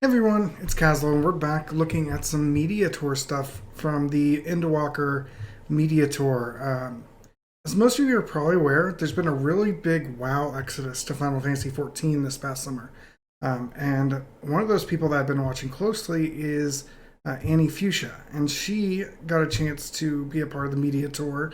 Everyone, it's Caslo, and we're back looking at some media tour stuff from the Endwalker media tour. As most of you are probably aware, there's been a really big WoW exodus to Final Fantasy XIV this past summer. And one of those people that I've been watching closely is AnnieFuchsia, and she got a chance to be a part of the media tour.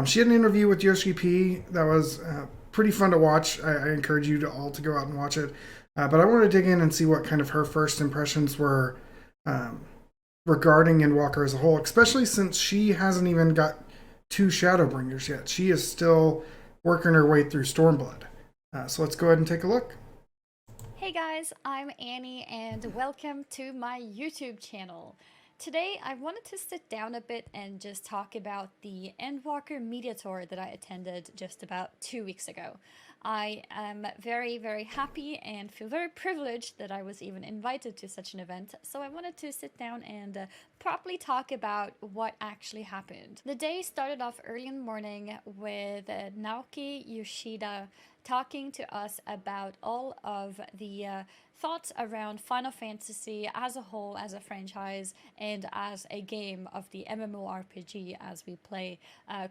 She had an interview with Yoshi P that was pretty fun to watch. I encourage you to all to go out and watch it. But I want to dig in and see what kind of her first impressions were um, regarding Endwalker as a whole, especially since she hasn't even got two Shadowbringers yet. She is still working her way through Stormblood. So let's go ahead and take a look. Hey guys, I'm Annie and welcome to my YouTube channel. Today I wanted to sit down a bit and just talk about the Endwalker media tour that I attended just about 2 weeks ago. I am very happy and feel very privileged that I was even invited to such an event, so I wanted to sit down and properly talk about what actually happened. The day started off early in the morning with Naoki Yoshida talking to us about all of the thoughts around Final Fantasy as a whole, as a franchise, and as a game of the MMORPG as we play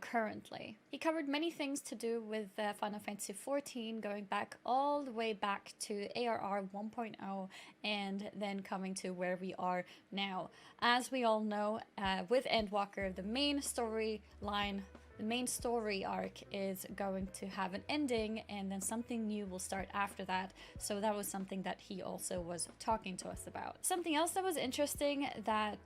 currently. He covered many things to do with Final Fantasy XIV, going back all the way back to ARR 1.0 and then coming to where we are now. As we all know, with Endwalker, the main storyline, the main story arc is going to have an ending and then something new will start after that. So that was something that he also was talking to us about. Something else that was interesting that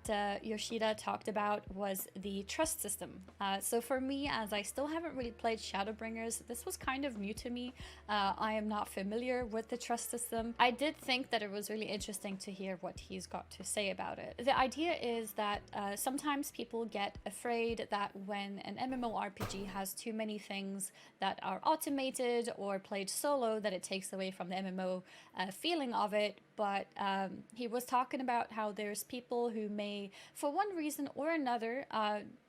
Yoshida talked about was the trust system. So for me, as I still haven't really played Shadowbringers, this was kind of new to me. I am not familiar with the trust system. I did think that it was really interesting to hear what he's got to say about it. The idea is that sometimes people get afraid that when an MMORPG has too many things that are automated or played solo, that it takes away from the MMO feeling of it. But he was talking about how there's people who may, for one reason or another,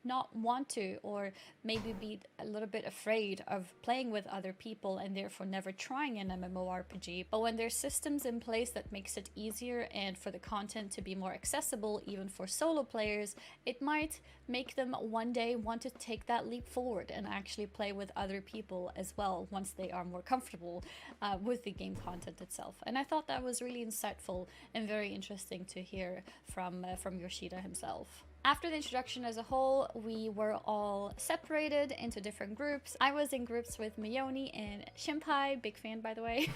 not want to, or maybe be a little bit afraid of playing with other people and therefore never trying an MMORPG. But when there's systems in place that makes it easier and for the content to be more accessible even for solo players, it might make them one day want to take that leap forward and actually play with other people as well once they are more comfortable with the game content itself. And I thought that was really insightful and very interesting to hear from Yoshida himself. After the introduction as a whole, we were all separated into different groups. I was in groups with Mayoni and Shimpai, big fan by the way.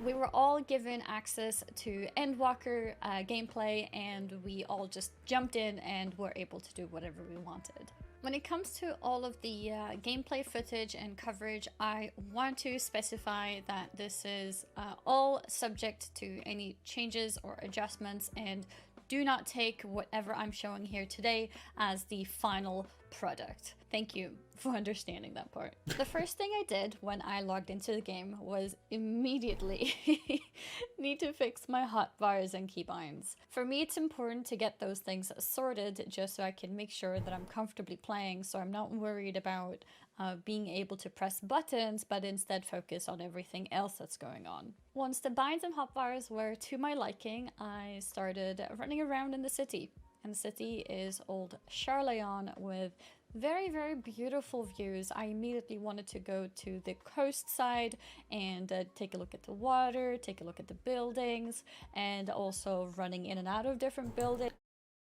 We were all given access to Endwalker gameplay and we all just jumped in and were able to do whatever we wanted. When it comes to all of the gameplay footage and coverage, I want to specify that this is all subject to any changes or adjustments, and do not take whatever I'm showing here today as the final product. Thank you for understanding that part. The first thing I did when I logged into the game was immediately need to fix my hotbars and keybinds. For me, it's important to get those things sorted just so I can make sure that I'm comfortably playing, so I'm not worried about being able to press buttons, but instead focus on everything else that's going on. Once the binds and hotbars were to my liking, I started running around in the city. And the city is old Charleon with very beautiful views. I immediately wanted to go to the coast side and take a look at the water, take a look at the buildings, and also running in and out of different buildings.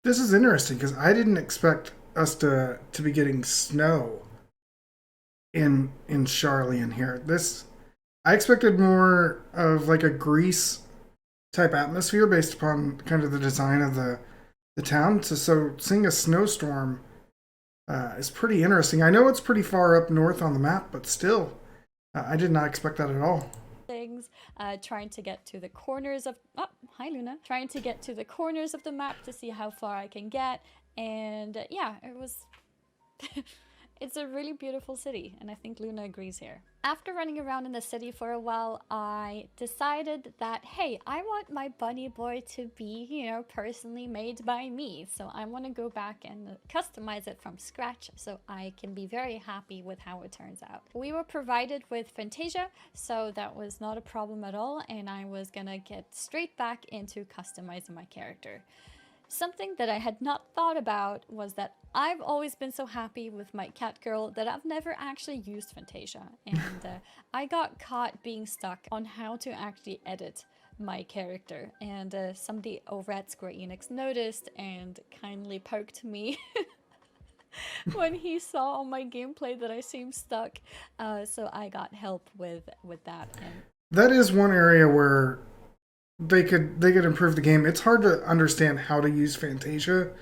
This is interesting because I didn't expect us to be getting snow in Charlian here. This I expected more of like a Greece type atmosphere based upon kind of the design of the town. So seeing a snowstorm is pretty interesting. I know it's pretty far up north on the map, but still, I did not expect that at all. Things, trying to get to the corners of, oh, hi Luna, trying to get to the corners of the map to see how far I can get, and yeah, it was It's a really beautiful city, and I think Luna agrees here. After running around in the city for a while, I decided that, hey, I want my bunny boy to be, personally made by me. So I want to go back and customize it from scratch so I can be very happy with how it turns out. We were provided with Fantasia, so that was not a problem at all, and I was gonna get straight back into customizing my character. Something that I had not thought about was that I've always been so happy with my cat girl that I've never actually used Fantasia. And I got caught being stuck on how to actually edit my character. And somebody over at Square Enix noticed and kindly poked me when he saw on my gameplay that I seemed stuck. So I got help with that. And That is one area where they could improve the game. It's hard to understand how to use Fantasia.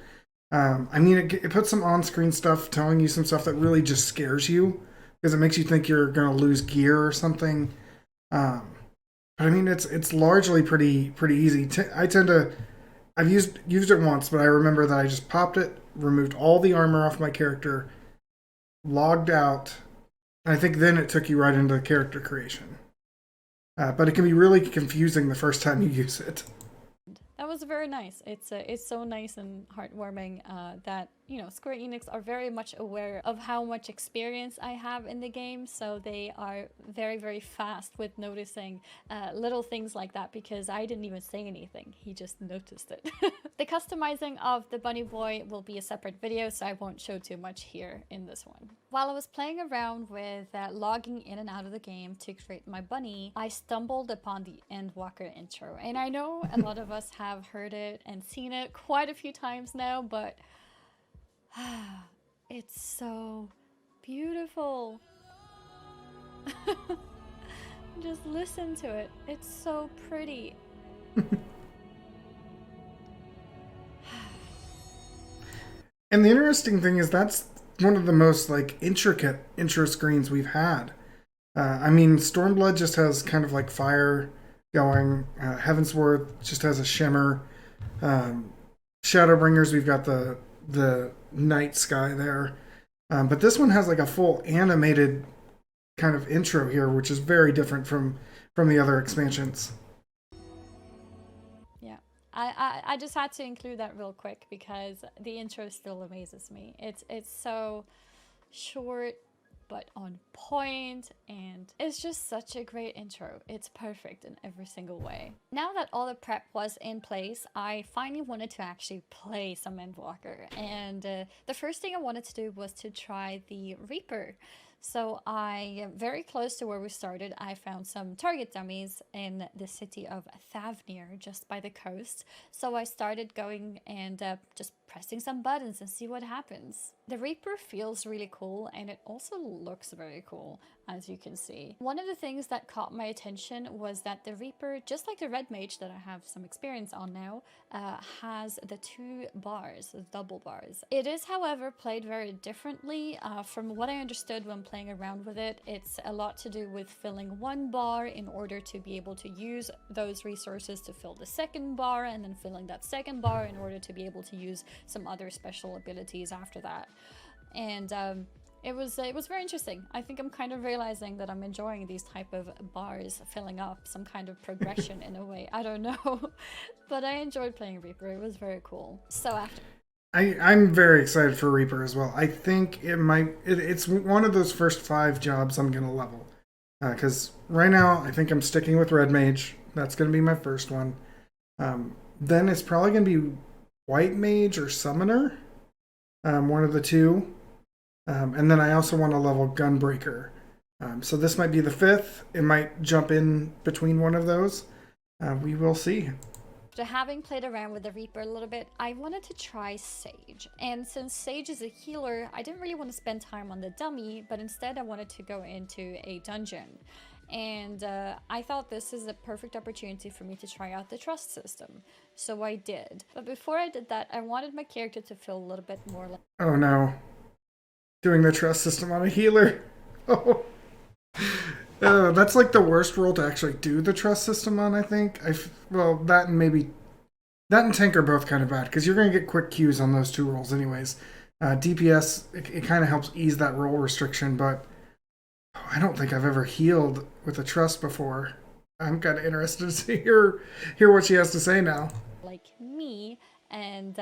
I mean, it puts some on-screen stuff telling you some stuff that really just scares you because it makes you think you're going to lose gear or something. But I mean, it's largely pretty easy. I've used it once, but I remember that I just popped it, removed all the armor off my character, logged out. And I think then it took you right into character creation. But it can be really confusing the first time you use it. that was very nice. It's so nice and heartwarming that Square Enix are very much aware of how much experience I have in the game, so they are very, very fast with noticing little things like that because I didn't even say anything. He just noticed it. The customizing of the bunny boy will be a separate video, so I won't show too much here in this one. While I was playing around with logging in and out of the game to create my bunny, I stumbled upon the Endwalker intro, and I know a lot of us have heard it and seen it quite a few times now, but it's so beautiful. Just listen to it. It's so pretty. And the interesting thing is that's one of the most intricate intro screens we've had. I mean, Stormblood just has kind of like fire going. Heavensward just has a shimmer. Shadowbringers, we've got the night sky there. But this one has like a full animated kind of intro here, which is very different from the other expansions. Yeah, I just had to include that real quick because the intro still amazes me. It's so short but on point, and it's just such a great intro. It's perfect in every single way. Now that all the prep was in place, I finally wanted to actually play some Endwalker, and the first thing I wanted to do was to try the Reaper. So very close to where we started, I found some target dummies in the city of Thavnir, just by the coast. So I started going and just pressing some buttons and see what happens. The Reaper feels really cool, and it also looks very cool, as you can see. One of the things that caught my attention was that the Reaper, just like the Red Mage that I have some experience on now, has the 2 bars, the double bars. It is, however, played very differently. From what I understood when playing around with it, it's a lot to do with filling 1 bar in order to be able to use those resources to fill the 2nd bar, and then filling that 2nd bar in order to be able to use some other special abilities after that. And it was very interesting. I think I'm kind of realizing that I'm enjoying these type of bars filling up, some kind of progression in a way. I don't know, but I enjoyed playing Reaper. It was very cool. So after I'm very excited for Reaper as well. I think it's one of those first 5 jobs I'm gonna level. Because right now I think I'm sticking with Red Mage. That's gonna be my first one. Then it's probably gonna be White Mage or Summoner. One of the two. And then I also want to level Gunbreaker. So this might be the 5th. It might jump in between one of those. We will see. After having played around with the Reaper a little bit, I wanted to try Sage. And since Sage is a healer, I didn't really want to spend time on the dummy, but instead I wanted to go into a dungeon. And I thought this is a perfect opportunity for me to try out the trust system. So I did. But before I did that, I wanted my character to feel a little bit more like... Oh no. Doing the trust system on a healer. Oh. That's like the worst role to actually do the trust system on, I think. That and tank are both kind of bad because you're going to get quick Qs on those 2 rolls anyways. DPS, it kind of helps ease that roll restriction, but I don't think I've ever healed with a trust before. I'm kind of interested to hear what she has to say now. like me and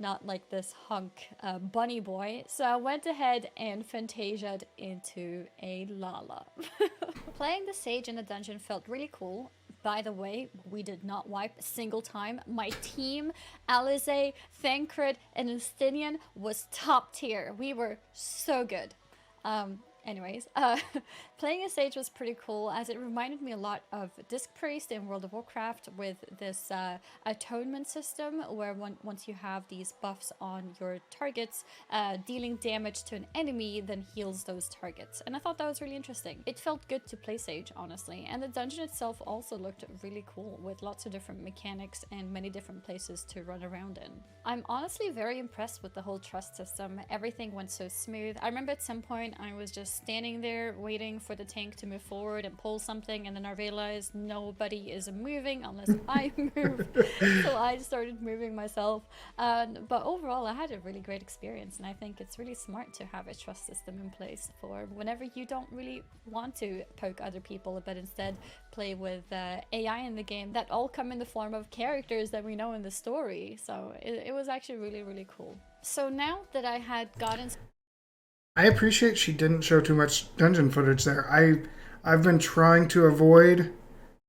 not like this hunk bunny boy. So I went ahead and fantasiaed into a Lala. Playing the Sage in the dungeon felt really cool. By the way, we did not wipe a single time. My team, Alize, Thancred, and Estinian was top tier. We were so good. Anyways, playing a Sage was pretty cool as it reminded me a lot of Disc Priest in World of Warcraft with this atonement system where once you have these buffs on your targets, dealing damage to an enemy then heals those targets. And I thought that was really interesting. It felt good to play Sage, honestly, and the dungeon itself also looked really cool with lots of different mechanics and many different places to run around in. I'm honestly very impressed with the whole trust system. Everything went so smooth. I remember at some point I was just standing there waiting for the tank to move forward and pull something, and then I realized nobody is moving unless I move. So I started moving myself. But overall, I had a really great experience, and I think it's really smart to have a trust system in place for whenever you don't really want to poke other people, but instead play with AI in the game that all come in the form of characters that we know in the story. So it was actually really, really cool. So now that I had gotten... I appreciate she didn't show too much dungeon footage there. I've been trying to avoid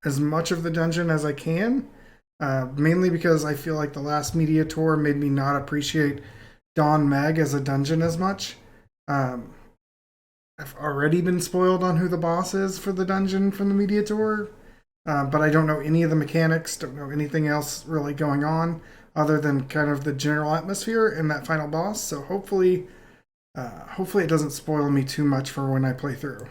as much of the dungeon as I can, mainly because I feel like the last media tour made me not appreciate Dawn Meg as a dungeon as much. Um, I've already been spoiled on who the boss is for the dungeon from the media tour, but I don't know any of the mechanics, don't know anything else really going on other than kind of the general atmosphere and that final boss. So hopefully it doesn't spoil me too much for when I play through.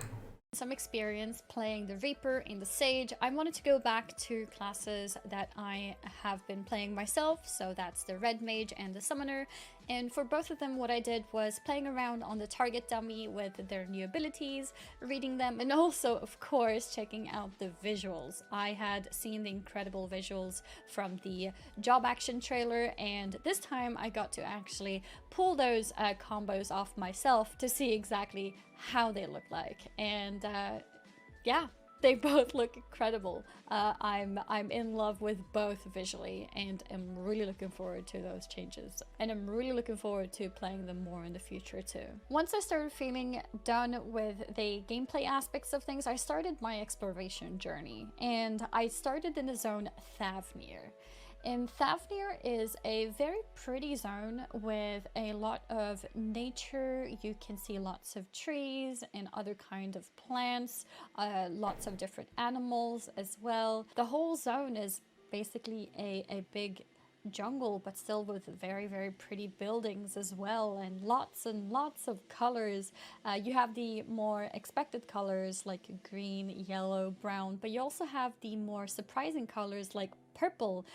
Some experience playing the Reaper in the Sage, I wanted to go back to classes that I have been playing myself, so that's the Red Mage and the Summoner. And for both of them, what I did was playing around on the target dummy with their new abilities, reading them, and also, of course, checking out the visuals. I had seen the incredible visuals from the job action trailer, and this time I got to actually pull those combos off myself to see exactly how they look like. And yeah, they both look incredible. I'm in love with both visually, and I'm really looking forward to those changes. And I'm really looking forward to playing them more in the future too. Once I started feeling done with the gameplay aspects of things, I started my exploration journey, and I started in the zone Thavnir. And Thavnir is a very pretty zone with a lot of nature. You can see lots of trees and other kind of plants, lots of different animals as well. The whole zone is basically a big jungle, but still with very, very pretty buildings as well, and lots of colors. You have the more expected colors like green, yellow, brown, but you also have the more surprising colors like purple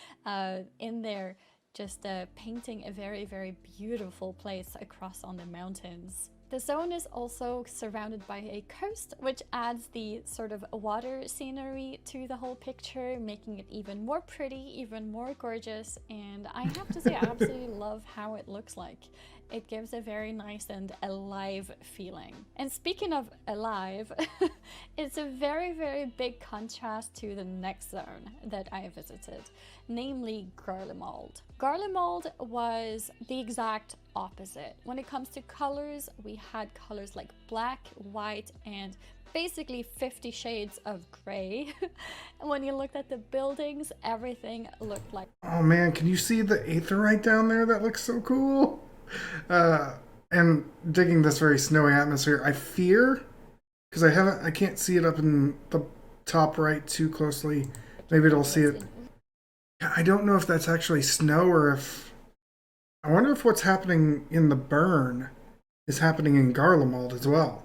in there, just painting a very, very beautiful place across on the mountains. The zone is also surrounded by a coast, which adds the sort of water scenery to the whole picture, making it even more pretty, even more gorgeous, and I have to say I absolutely love how it looks like. It gives a very nice and alive feeling. And speaking of alive, it's a very, very big contrast to the next zone that I visited, namely Garlemald. Garlemald was the exact opposite. When it comes to colors, we had colors like black, white, and basically 50 shades of gray. And when you looked at the buildings, everything looked like... Oh man, can you see the aetheryte down there? That looks so cool. And digging this very snowy atmosphere. I fear, because I can't see it up in the top right too closely. Maybe it'll see it. I don't know if that's actually snow or if... I wonder if what's happening in the burn is happening in Garlemald as well.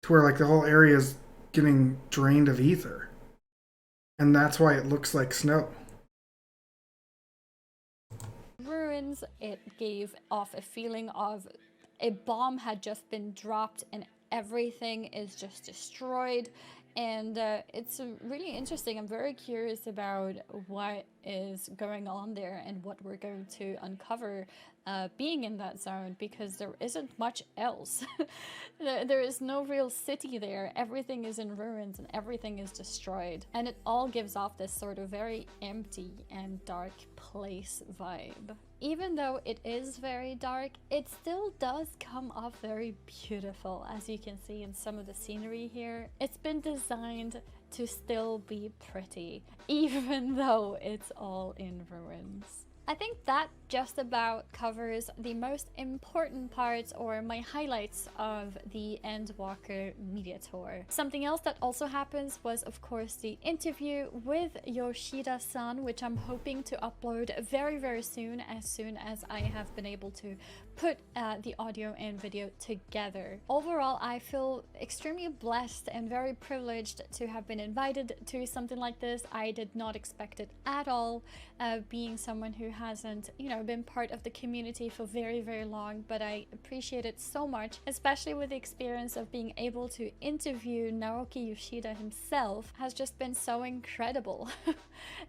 To where like the whole area is getting drained of ether. And that's why it looks like snow. Ruins, it gave off a feeling of a bomb had just been dropped and everything is just destroyed. And it's really interesting. I'm very curious about what is going on there and what we're going to uncover being in that zone, because there isn't much else. There is no real city there. Everything is in ruins and everything is destroyed. And it all gives off this sort of very empty and dark place vibe. Even though it is very dark, it still does come off very beautiful, as you can see in some of the scenery here. It's been designed to still be pretty, even though it's all in ruins. I think that just about covers the most important parts, or my highlights, of the Endwalker media tour. Something else that also happens was, of course, the interview with Yoshida-san, which I'm hoping to upload very soon as I have been able to put the audio and video together. Overall, I feel extremely blessed and very privileged to have been invited to something like this. I did not expect it at all, being someone who hasn't, been part of the community for very long, but I appreciate it so much, especially with the experience of being able to interview Naoki Yoshida himself. Has just been so incredible.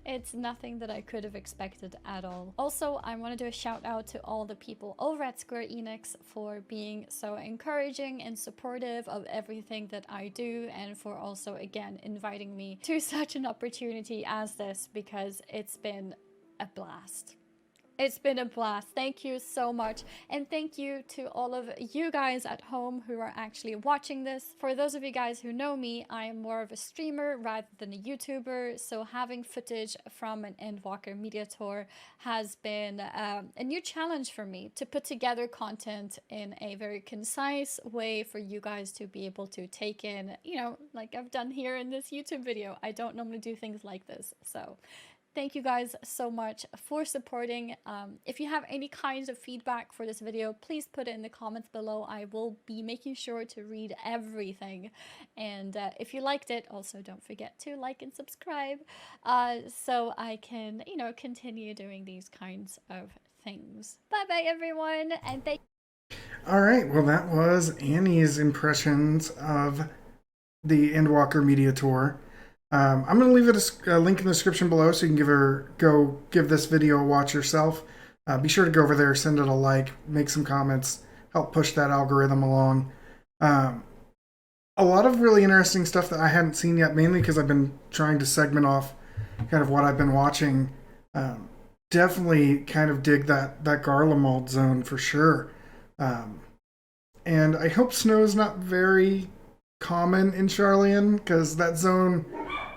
It's nothing that I could have expected at all. Also, I want to do a shout out to all the people over at Square Enix for being so encouraging and supportive of everything that I do, and for also, again, inviting me to such an opportunity as this, because it's been a blast. It's been a blast. Thank you so much. And thank you to all of you guys at home who are actually watching this. For those of you guys who know me, I am more of a streamer rather than a YouTuber. So having footage from an Endwalker media tour has been a new challenge for me, to put together content in a very concise way for you guys to be able to take in, like I've done here in this YouTube video. I don't normally do things like this. So thank you guys so much for supporting. If you have any kinds of feedback for this video, please put it in the comments below. I will be making sure to read everything. And if you liked it, also don't forget to like and subscribe, so I can, continue doing these kinds of things. Bye bye everyone, and thank you. All right, well, that was Annie's impressions of the Endwalker media tour. I'm going to leave a link in the description below so you can go give this video a watch yourself. Be sure to go over there, send it a like, make some comments, help push that algorithm along. A lot of really interesting stuff that I hadn't seen yet, mainly because I've been trying to segment off kind of what I've been watching. Definitely kind of dig that Garlemald zone for sure. And I hope snow's not very common in Sharlayan, because that zone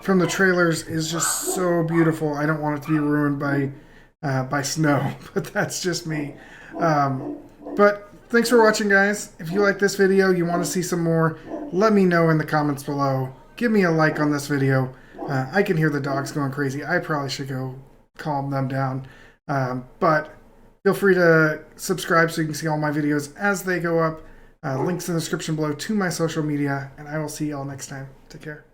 from the trailers is just so beautiful. I don't want it to be ruined by snow, but that's just me. But thanks for watching, guys. If you like this video, you want to see some more, let me know in the comments below. Give me a like on this video. I can hear the dogs going crazy. I probably should go calm them down. But feel free to subscribe so you can see all my videos as they go up. Links in the description below to my social media, and I will see y'all next time. Take care.